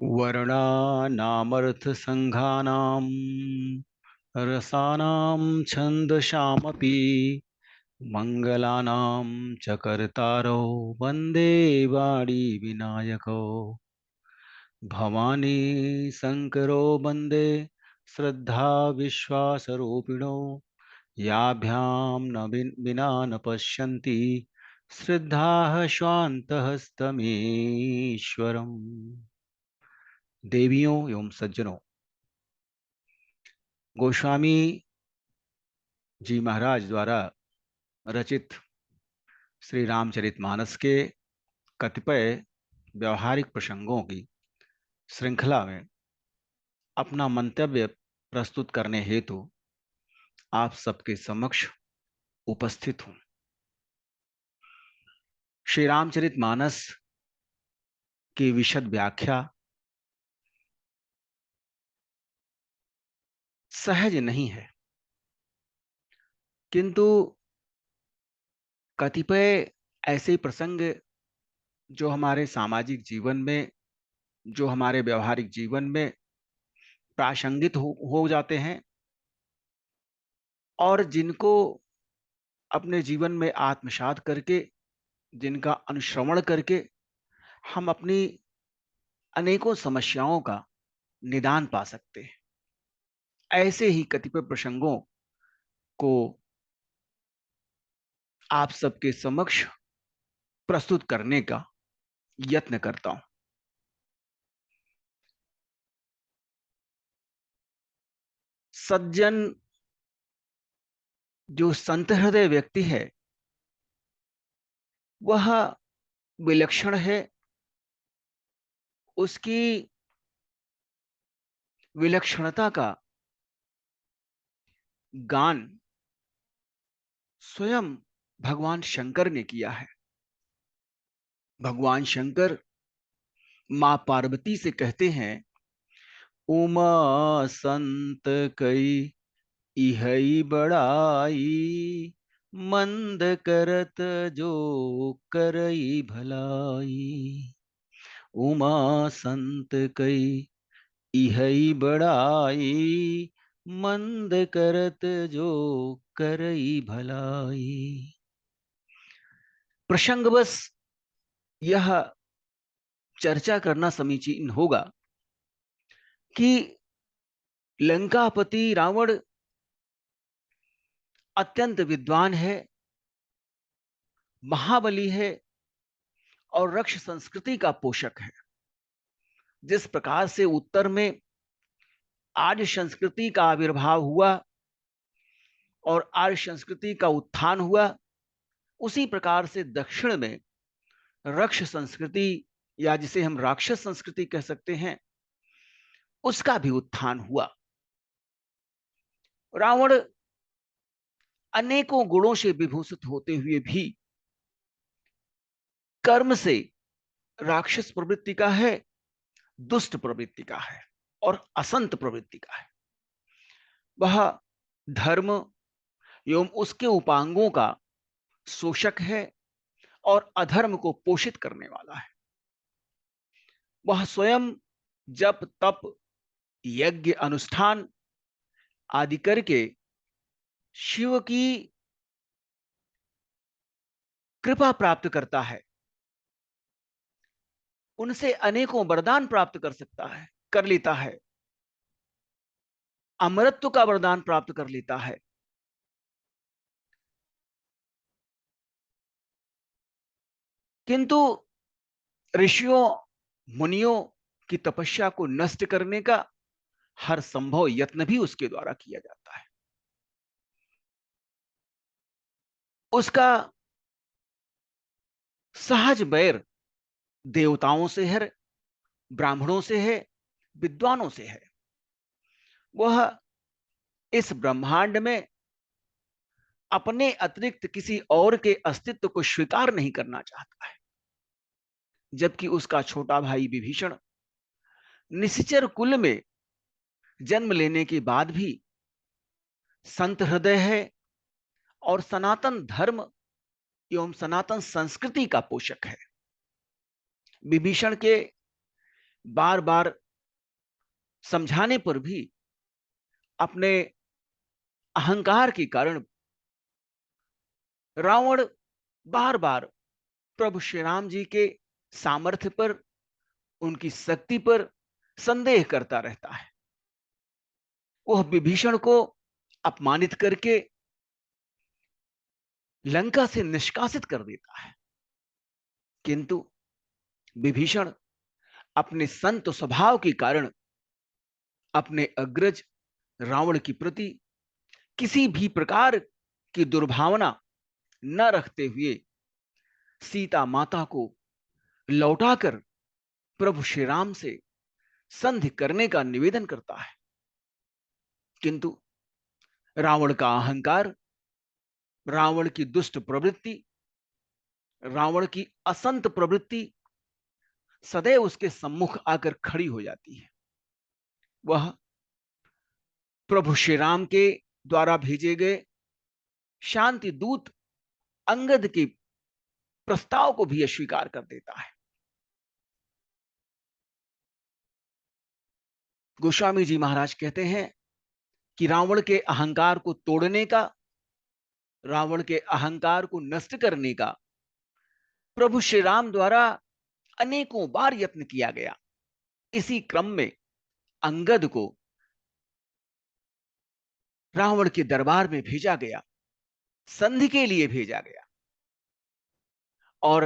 वर्णानामर्थसङ्घानां रसानां छन्दसामपि मङ्गलानां च कर्तारौ वन्दे वाणी विनायकौ भवानी शङ्करो वन्दे श्रद्धा विश्वासरूपिणो याभ्यां न विना न पश्यन्ति श्रद्धाः स्वान्तहस्तमीश्वरम्। देवियों एवं सज्जनों, गोस्वामी जी महाराज द्वारा रचित श्री रामचरितमानस के कतिपय व्यवहारिक प्रसंगों की श्रृंखला में अपना मंतव्य प्रस्तुत करने हेतु आप सबके समक्ष उपस्थित हूं। श्री रामचरितमानस की विशद व्याख्या सहज नहीं है, किंतु कतिपय ऐसे प्रसंग जो हमारे सामाजिक जीवन में, जो हमारे व्यवहारिक जीवन में प्रासंगिक हो जाते हैं और जिनको अपने जीवन में आत्मसात करके, जिनका अनुश्रवण करके हम अपनी अनेकों समस्याओं का निदान पा सकते हैं। ऐसे ही कतिपय प्रसंगों को आप सबके समक्ष प्रस्तुत करने का यत्न करता हूं। सज्जन जो संत हृदय व्यक्ति है वह विलक्षण है। उसकी विलक्षणता का गान स्वयं भगवान शंकर ने किया है। भगवान शंकर मां पार्वती से कहते हैं, उमा संत कई इहई बड़ाई, मंद करत जो करई भलाई। उमा संत कई इहई बड़ाई, मंद करत जो करई भलाई। प्रसंगवश यह चर्चा करना समीचीन होगा कि लंकापति रावण अत्यंत विद्वान है, महाबली है और रक्ष संस्कृति का पोषक है। जिस प्रकार से उत्तर में आर्य संस्कृति का आविर्भाव हुआ और आर्य संस्कृति का उत्थान हुआ, उसी प्रकार से दक्षिण में रक्ष संस्कृति, या जिसे हम राक्षस संस्कृति कह सकते हैं, उसका भी उत्थान हुआ। रावण अनेकों गुणों से विभूषित होते हुए भी कर्म से राक्षस प्रवृत्ति का है, दुष्ट प्रवृत्ति का है और असंत प्रवृत्ति का है। वह धर्म एवं उसके उपांगों का शोषक है और अधर्म को पोषित करने वाला है। वह स्वयं जप तप यज्ञ अनुष्ठान आदि करके शिव की कृपा प्राप्त करता है, उनसे अनेकों वरदान प्राप्त कर सकता है, कर लेता है, अमरत्व का वरदान प्राप्त कर लेता है। किंतु ऋषियों मुनियों की तपस्या को नष्ट करने का हर संभव यत्न भी उसके द्वारा किया जाता है। उसका सहज बैर देवताओं से है, ब्राह्मणों से है, विद्वानों से है। वह इस ब्रह्मांड में अपने अतिरिक्त किसी और के अस्तित्व को स्वीकार नहीं करना चाहता है। जबकि उसका छोटा भाई विभीषण निश्चर कुल में जन्म लेने के बाद भी संत हृदय है और सनातन धर्म एवं सनातन संस्कृति का पोषक है। विभीषण के बार बार समझाने पर भी अपने अहंकार के कारण रावण बार बार प्रभु श्री राम जी के सामर्थ्य पर, उनकी शक्ति पर संदेह करता रहता है। वह विभीषण को अपमानित करके लंका से निष्कासित कर देता है, किंतु विभीषण अपने संत स्वभाव के कारण अपने अग्रज रावण के प्रति किसी भी प्रकार की दुर्भावना न रखते हुए सीता माता को लौटाकर प्रभु श्री राम से संधि करने का निवेदन करता है। किंतु रावण का अहंकार, रावण की दुष्ट प्रवृत्ति, रावण की असंत प्रवृत्ति सदैव उसके सम्मुख आकर खड़ी हो जाती है। वह प्रभु श्री राम के द्वारा भेजे गए शांति दूत अंगद के प्रस्ताव को भी अस्वीकार कर देता है। गोस्वामी जी महाराज कहते हैं कि रावण के अहंकार को तोड़ने का, रावण के अहंकार को नष्ट करने का प्रभु श्री राम द्वारा अनेकों बार यत्न किया गया। इसी क्रम में अंगद को रावण के दरबार में भेजा गया, संधि के लिए भेजा गया। और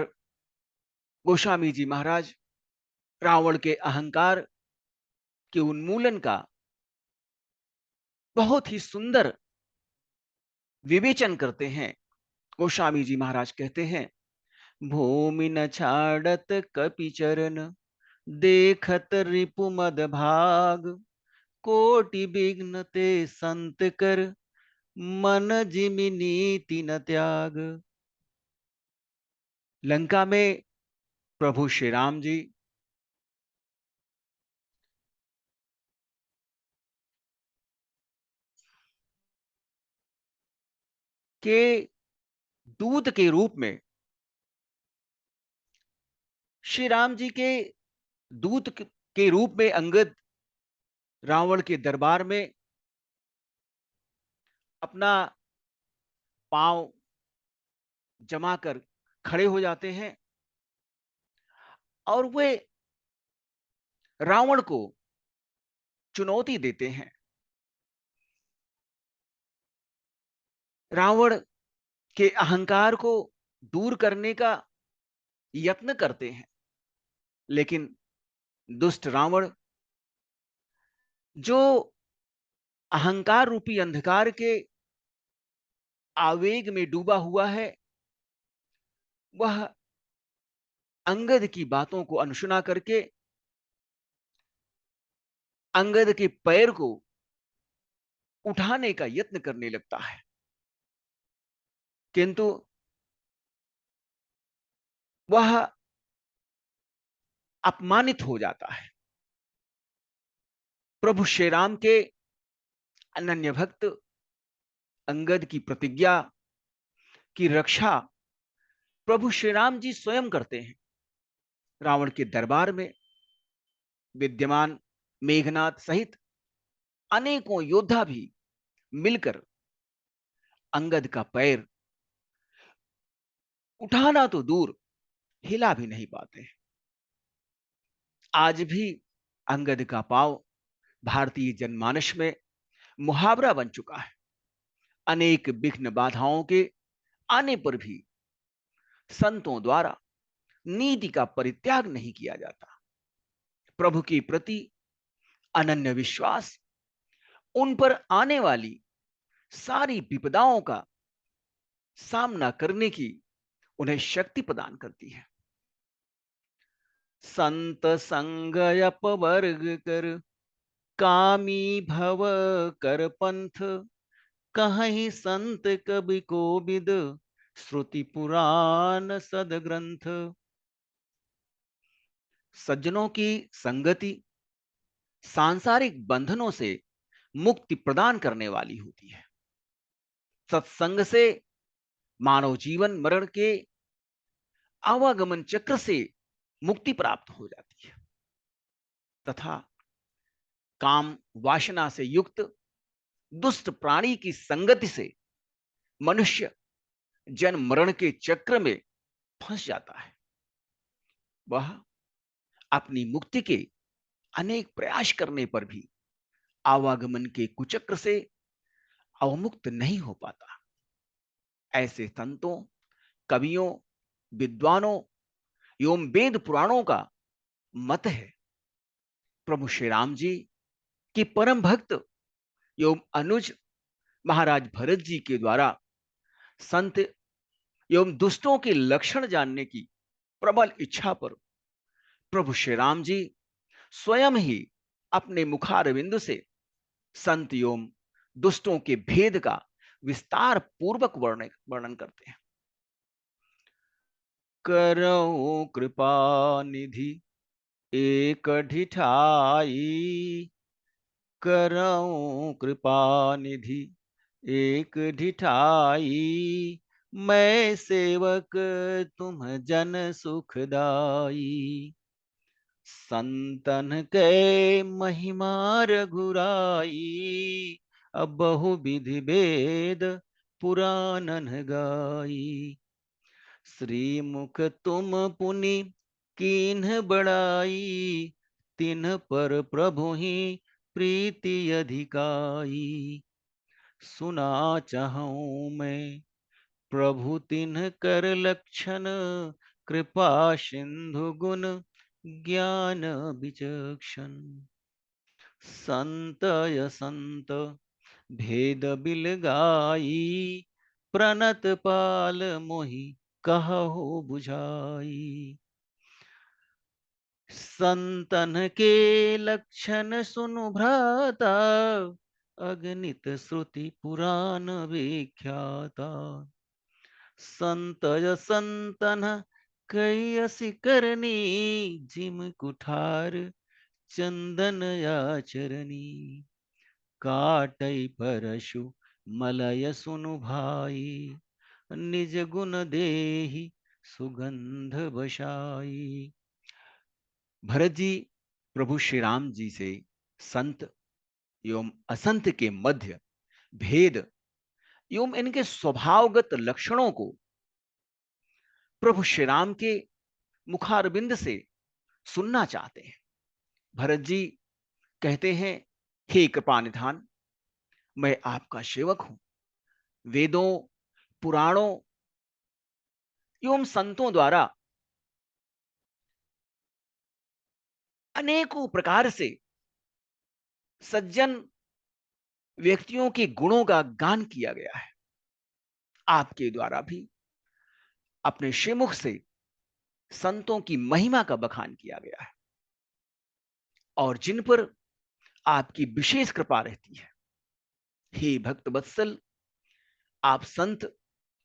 गोस्वामी जी महाराज रावण के अहंकार के उन्मूलन का बहुत ही सुंदर विवेचन करते हैं। गोस्वामी जी महाराज कहते हैं, भूमि न छाड़त कपि चरण, देखत रिपु मद भाग, कोटि विघ्न ते संत कर, मन जिमि नीति न त्याग। लंका में प्रभु श्री राम जी के दूत के रूप में, श्री राम जी के दूत के रूप में अंगद रावण के दरबार में अपना पांव जमा कर खड़े हो जाते हैं और वे रावण को चुनौती देते हैं। रावण के अहंकार को दूर करने का यत्न करते हैं, लेकिन दुष्ट रावण जो अहंकार रूपी अंधकार के आवेग में डूबा हुआ है, वह अंगद की बातों को अनसुना करके अंगद के पैर को उठाने का यत्न करने लगता है, किंतु वह अपमानित हो जाता है। प्रभु श्री राम के अनन्य भक्त अंगद की प्रतिज्ञा की रक्षा प्रभु श्री राम जी स्वयं करते हैं। रावण के दरबार में विद्यमान मेघनाथ सहित अनेकों योद्धा भी मिलकर अंगद का पैर उठाना तो दूर, हिला भी नहीं पाते। आज भी अंगद का पांव भारतीय जनमानस में मुहावरा बन चुका है। अनेक विघ्न बाधाओं के आने पर भी संतों द्वारा नीति का परित्याग नहीं किया जाता। प्रभु के प्रति अनन्य विश्वास उन पर आने वाली सारी विपदाओं का सामना करने की उन्हें शक्ति प्रदान करती है। संत संग अपवर्ग कर, कामी भव कर पंथ, कहीं संत कवि कोविद, श्रुति पुराण सदग्रंथ। सज्जनों की संगति सांसारिक बंधनों से मुक्ति प्रदान करने वाली होती है। सत्संग से मानव जीवन मरण के आवागमन चक्र से मुक्ति प्राप्त हो जाती है। तथा काम वासना से युक्त दुष्ट प्राणी की संगति से मनुष्य जन्म मरण के चक्र में फंस जाता है। वह अपनी मुक्ति के अनेक प्रयास करने पर भी आवागमन के कुचक्र से अवमुक्त नहीं हो पाता। ऐसे संतों, कवियों, विद्वानों एवं वेद पुराणों का मत है प्रभु श्री राम जी की परम भक्त एवं अनुज महाराज भरत जी के द्वारा संत एवं दुष्टों के लक्षण जानने की प्रबल इच्छा पर प्रभु श्री राम जी स्वयं ही अपने मुखारविंद से संत एवं दुष्टों के भेद का विस्तार पूर्वक वर्णन करते हैं। करो कृपा निधि एक ढिठाई, करो कृपा निधि एक ढिठाई, मैं सेवक तुम जन सुखदाई। संतन के महिमा रघुराई, अब बहु विधि भेद पुराणन गाई। श्रीमुख तुम पुनि कीन्ह बड़ाई, तिन्ह पर प्रभु ही प्रीति अधिकाई। सुना चाहूं मैं प्रभु तिन्ह कर लक्षण, कृपा सिंधु गुण ज्ञान विचक्षण। संतय संत भेद बिल गाई, प्रणत पाल मोहि कहु बुझाई। संतन के लक्षण सुनु भ्राता, अगणित श्रुति पुराण विख्याता। संतय संतन कई असी करनी, जिम कुठार चंदन आचरणी। काटई परशु मलय सुनु भाई, निज गुण देहि सुगंध बसाई। भरत जी प्रभु श्री राम जी से संत एवं असंत के मध्य भेद एवं इनके स्वभावगत लक्षणों को प्रभु श्री राम के मुखारबिंद से सुनना चाहते हैं। भरत जी कहते हैं, हे कृपा निधान, मैं आपका सेवक हूं। वेदों, पुराणों एवं संतों द्वारा अनेकों प्रकार से सज्जन व्यक्तियों के गुणों का गान किया गया है। आपके द्वारा भी अपने श्रीमुख से संतों की महिमा का बखान किया गया है और जिन पर आपकी विशेष कृपा रहती है। हे भक्त वत्सल, आप संत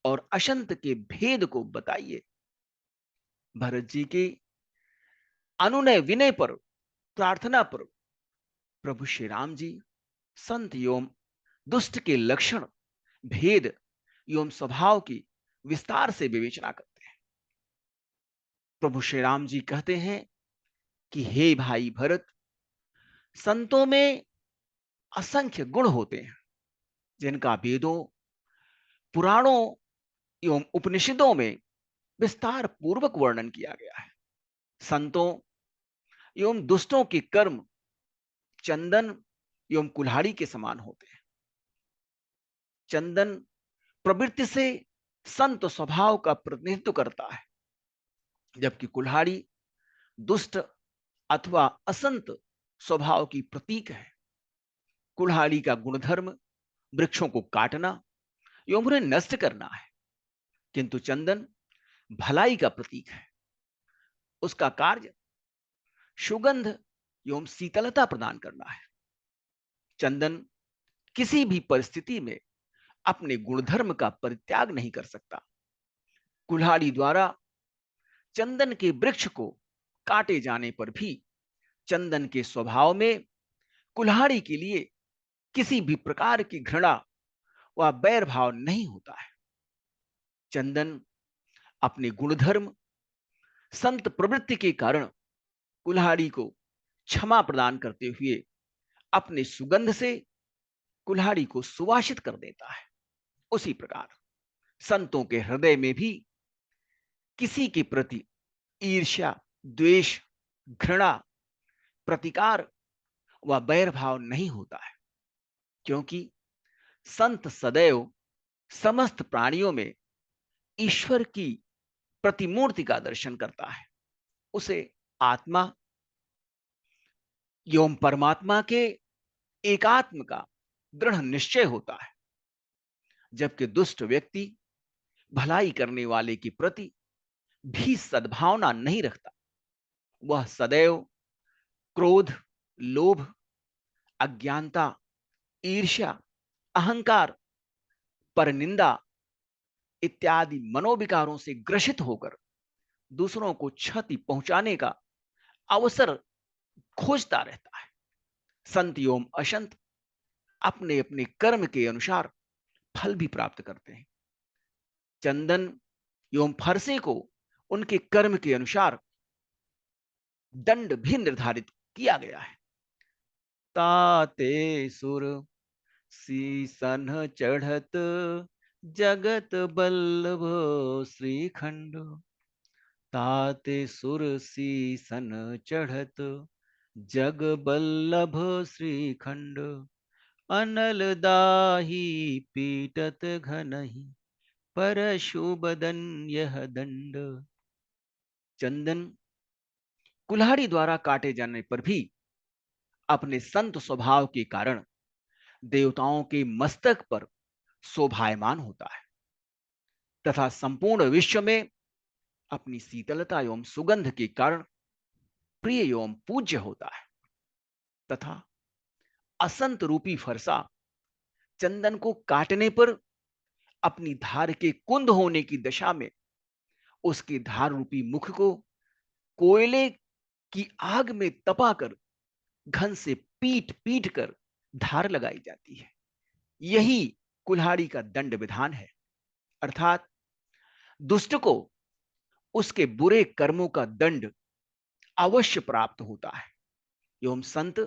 और असंत के भेद को बताइए। भरत जी के अनुनय विनय पर, प्रार्थना पर प्रभु श्री राम जी संत एवं दुष्ट के लक्षण, भेद एवं स्वभाव की विस्तार से विवेचना करते हैं। प्रभु श्री राम जी कहते हैं कि हे भाई भरत, संतों में असंख्य गुण होते हैं जिनका वेदों, पुराणों एवं उपनिषदों में विस्तार पूर्वक वर्णन किया गया है। संतों एवं दुष्टों के कर्म चंदन एवं कुल्हाड़ी के समान होते हैं। चंदन प्रवृत्ति से संत स्वभाव का प्रतिनिधित्व करता है, जबकि कुल्हाड़ी दुष्ट अथवा असंत स्वभाव की प्रतीक है। कुल्हाड़ी का गुणधर्म वृक्षों को काटना एवं उन्हें नष्ट करना है, किंतु चंदन भलाई का प्रतीक है। उसका कार्य सुगंध एवं शीतलता प्रदान करना है। चंदन किसी भी परिस्थिति में अपने गुणधर्म का परित्याग नहीं कर सकता। कुल्हाड़ी द्वारा चंदन के वृक्ष को काटे जाने पर भी चंदन के स्वभाव में कुल्हाड़ी के लिए किसी भी प्रकार की घृणा व बैर भाव नहीं होता है। चंदन अपने गुणधर्म संत प्रवृत्ति के कारण कुल्हाड़ी को क्षमा प्रदान करते हुए अपने सुगंध से कुल्हाड़ी को सुवासित कर देता है। उसी प्रकार संतों के हृदय में भी किसी के प्रति ईर्ष्या, द्वेष, घृणा, प्रतिकार व बैर भाव नहीं होता है, क्योंकि संत सदैव समस्त प्राणियों में ईश्वर की प्रतिमूर्ति का दर्शन करता है। उसे आत्मा एवं परमात्मा के एकात्म का दृढ़ निश्चय होता है, जबकि दुष्ट व्यक्ति भलाई करने वाले के प्रति भी सद्भावना नहीं रखता। वह सदैव क्रोध, लोभ, अज्ञानता, ईर्ष्या, अहंकार, परनिंदा इत्यादि मनोविकारों से ग्रसित होकर दूसरों को क्षति पहुंचाने का अवसर खोजता रहता है। संत एवं असंत अपने अपने कर्म के अनुसार फल भी प्राप्त करते हैं। चंदन एवं फरसे को उनके कर्म के अनुसार दंड भी निर्धारित किया गया है। ताते सुर सीसन चढ़त जगत बल्लभ श्रीखंड। ताते सुर सीसन चढ़त जग बल्लभ श्रीखंड। अनल दाही पीटत घनहि परशु बदन यह दंड। चंदन कुल्हाड़ी द्वारा काटे जाने पर भी अपने संत स्वभाव के कारण देवताओं के मस्तक पर शोभायमान होता है तथा संपूर्ण विश्व में अपनी शीतलता एवं सुगंध के कारण प्रिय एवं पूज्य होता है। तथा असंत रूपी फरसा चंदन को काटने पर अपनी धार के कुंद होने की दशा में उसके धार रूपी मुख को कोयले की आग में तपाकर घन से पीट पीट कर धार लगाई जाती है। यही कुल्हाड़ी का दंड विधान है, अर्थात दुष्ट को उसके बुरे कर्मों का दंड अवश्य प्राप्त होता है एवं संत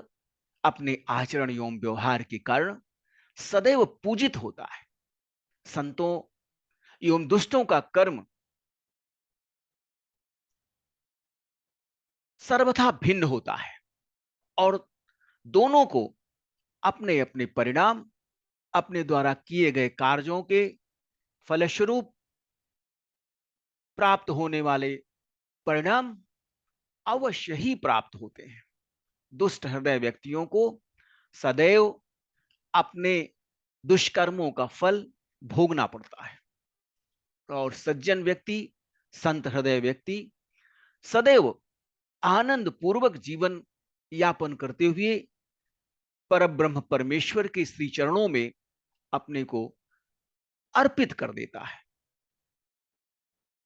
अपने आचरण एवं व्यवहार के कारण सदैव पूजित होता है। संतों एवं दुष्टों का कर्म सर्वथा भिन्न होता है और दोनों को अपने अपने परिणाम, अपने द्वारा किए गए कार्यों के फलस्वरूप प्राप्त होने वाले परिणाम अवश्य ही प्राप्त होते हैं। दुष्ट हृदय व्यक्तियों को सदैव अपने दुष्कर्मों का फल भोगना पड़ता है और सज्जन व्यक्ति, संत हृदय व्यक्ति सदैव आनंद पूर्वक जीवन यापन करते हुए परब्रह्म परमेश्वर के श्री चरणों में अपने को अर्पित कर देता है।